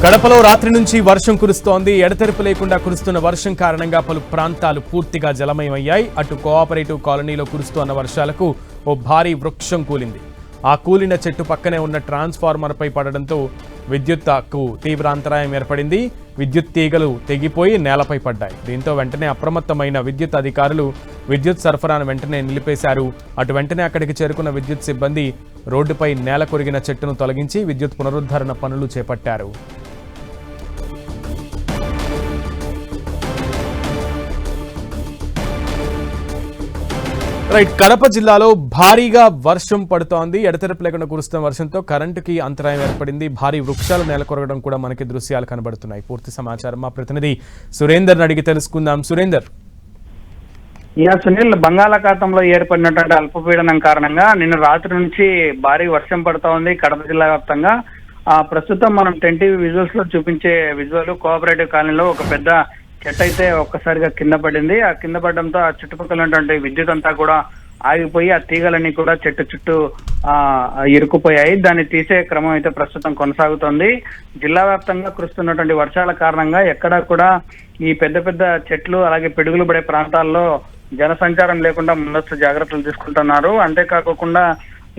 కడపలో రాత్రి నుంచి వర్షం కురుస్తోంది. ఎడతెరిపి లేకుండా కురుస్తున్న వర్షం కారణంగా పలు ప్రాంతాలు పూర్తిగా జలమయమయ్యాయి. అటు కోఆపరేటివ్ కాలనీలో కురుస్తున్న వర్షాలకు ఓ భారీ వృక్షం కూలింది. ఆ కూలిన చెట్టు పక్కనే ఉన్న ట్రాన్స్ఫార్మర్పై పడడంతో విద్యుత్కు తీవ్ర అంతరాయం ఏర్పడింది. విద్యుత్ తీగలు తెగిపోయి నేలపై పడ్డాయి. దీంతో వెంటనే అప్రమత్తమైన విద్యుత్ అధికారులు విద్యుత్ సరఫరాను వెంటనే నిలిపేశారు. అటు వెంటనే అక్కడికి చేరుకున్న విద్యుత్ సిబ్బంది రోడ్డుపై నేల కొరిగిన చెట్టును తొలగించి విద్యుత్ పునరుద్ధరణ పనులు చేపట్టారు. కడప జిల్లాలో భారీగా వర్షం పడుతోంది. ఎడతెరిపి లేకుండా కురుస్తున్న వర్షంతో కరెంటుకి అంతరాయం ఏర్పడింది. భారీ వృక్షాలు నేలకొరగడం కూడా మనకి దృశ్యాలు కనబడుతున్నాయి. పూర్తి సమాచారం మా ప్రతినిధి సురేందర్ అడిగి తెలుసుకుందాం. సురేందర్. సునీల్, బంగాళాఖాతంలో ఏర్పడినటువంటి అల్పపీడనం కారణంగా నిన్న రాత్రి నుంచి భారీ వర్షం పడుతూ ఉంది కడప జిల్లా వ్యాప్తంగా. ప్రస్తుతం మనం 10 విజువల్స్ లో చూపించే విజువల్ కోఆపరేటివ్ కాలనీలో ఒక పెద్ద చెట్టు అయితే ఒక్కసారిగా కింద పడింది. ఆ కింద పడడంతో ఆ చుట్టుపక్కల ఉన్నటువంటి విద్యుత్ అంతా కూడా ఆగిపోయి ఆ తీగలన్నీ కూడా చెట్టు చుట్టూ ఇరుక్కుపోయాయి. దాన్ని తీసే క్రమం అయితే ప్రస్తుతం కొనసాగుతోంది. జిల్లా వ్యాప్తంగా కురుస్తున్నటువంటి వర్షాల కారణంగా ఎక్కడా కూడా ఈ పెద్ద పెద్ద చెట్లు అలాగే పిడుగులు పడే ప్రాంతాల్లో జనసంచారం లేకుండా ముందస్తు జాగ్రత్తలు తీసుకుంటున్నారు. అంతేకాకుండా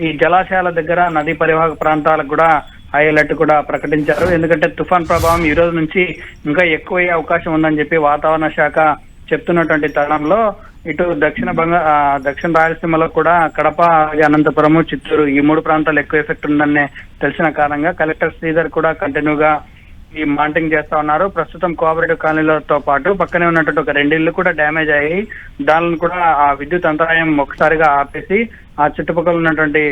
ఈ జలాశయాల దగ్గర నదీ పరివాహక ప్రాంతాలకు కూడా హై అలర్ట్ కూడా ప్రకటించారు. ఎందుకంటే తుఫాన్ ప్రభావం ఈ రోజు నుంచి ఇంకా ఎక్కువయ్యే అవకాశం ఉందని చెప్పి వాతావరణ శాఖ చెప్తున్నటువంటి తరుణంలో ఇటు దక్షిణ రాయలసీమలో కూడా కడప, అనంతపురము, చిత్తూరు ఈ 3 ప్రాంతాలు ఎక్కువ ఎఫెక్ట్ ఉందని తెలిసిన కారణంగా కలెక్టర్ శ్రీధర్ కూడా కంటిన్యూగా ఈ మానిటరింగ్ చేస్తా ఉన్నారు. ప్రస్తుతం కోఆపరేటివ్ కాలనీలతో పాటు పక్కనే ఉన్నటువంటి ఒక 2 ఇళ్లు కూడా డ్యామేజ్ అయ్యాయి. దానిని కూడా ఆ విద్యుత్ అంతరాయం ఒకసారిగా ఆపేసి ఆ చుట్టుపక్కల ఉన్నటువంటి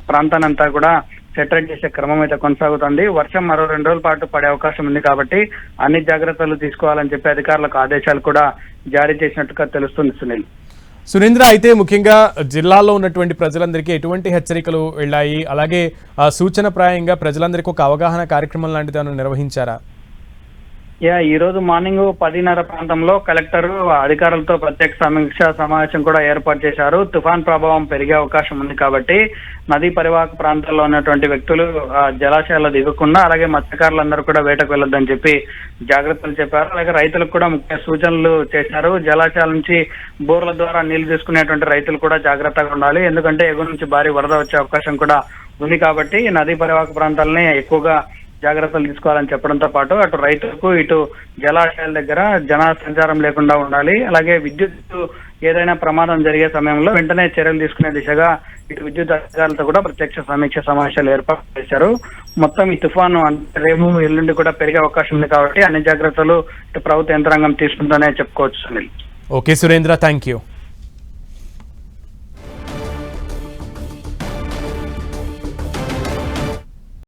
ప్రాంతాన్ని అంతా కూడా సెటరేట్ చేసే క్రమం అయితే కొనసాగుతుంది. వర్షం మరో 2 రోజుల పాటు పడే అవకాశం ఉంది కాబట్టి అన్ని జాగ్రత్తలు తీసుకోవాలని చెప్పి అధికారులకు ఆదేశాలు కూడా జారీ చేసినట్టుగా తెలుస్తుంది. సురేంద్ర, అయితే ముఖ్యంగా జిల్లాలో ఉన్నటువంటి ప్రజలందరికీ ఎటువంటి హెచ్చరికలు వెళ్ళాయి? అలాగే సూచనప్రాయంగా ప్రజలందరికీ ఒక అవగాహన కార్యక్రమం లాంటిది నిర్వహించారా? ఈ రోజు మార్నింగ్ 10:30 ప్రాంతంలో కలెక్టర్ అధికారులతో ప్రత్యేక సమీక్ష సమావేశం కూడా ఏర్పాటు చేశారు. తుఫాన్ ప్రభావం పెరిగే అవకాశం ఉంది కాబట్టి నదీ పరివాహక ప్రాంతాల్లో ఉన్నటువంటి వ్యక్తులు జలాశయాల్లో దిగకుండా, అలాగే మత్స్యకారులందరూ కూడా వేటకు వెళ్ళొద్దని చెప్పి జాగ్రత్తలు చెప్పారు. అలాగే రైతులకు కూడా ముఖ్య సూచనలు చేశారు. జలాశయాల నుంచి బోర్ల ద్వారా నీళ్లు తీసుకునేటువంటి రైతులు కూడా జాగ్రత్తగా ఉండాలి. ఎందుకంటే ఎగువ నుంచి భారీ వరద వచ్చే అవకాశం కూడా ఉంది కాబట్టి నదీ పరివాహక ప్రాంతాలని ఎక్కువగా జాగ్రత్తలు తీసుకోవాలని చెప్పడంతో పాటు అటు రైతులకు ఇటు జలాశయాల దగ్గర జన సంచారం లేకుండా ఉండాలి. అలాగే విద్యుత్ ఏదైనా ప్రమాదం జరిగే సమయంలో వెంటనే చర్యలు తీసుకునే దిశగా ఇటు విద్యుత్ అధికారులతో కూడా ప్రత్యక్ష సమీక్ష సమావేశాలు ఏర్పాటు చేశారు. మొత్తం ఈ తుఫాను రేపు ఎల్లుండి కూడా పెరిగే అవకాశం ఉంది కాబట్టి అన్ని జాగ్రత్తలు ఇటు ప్రభుత్వ యంత్రాంగం తీసుకుందనే చెప్పుకోవచ్చు. Sunil. Okay Surendra, thank you.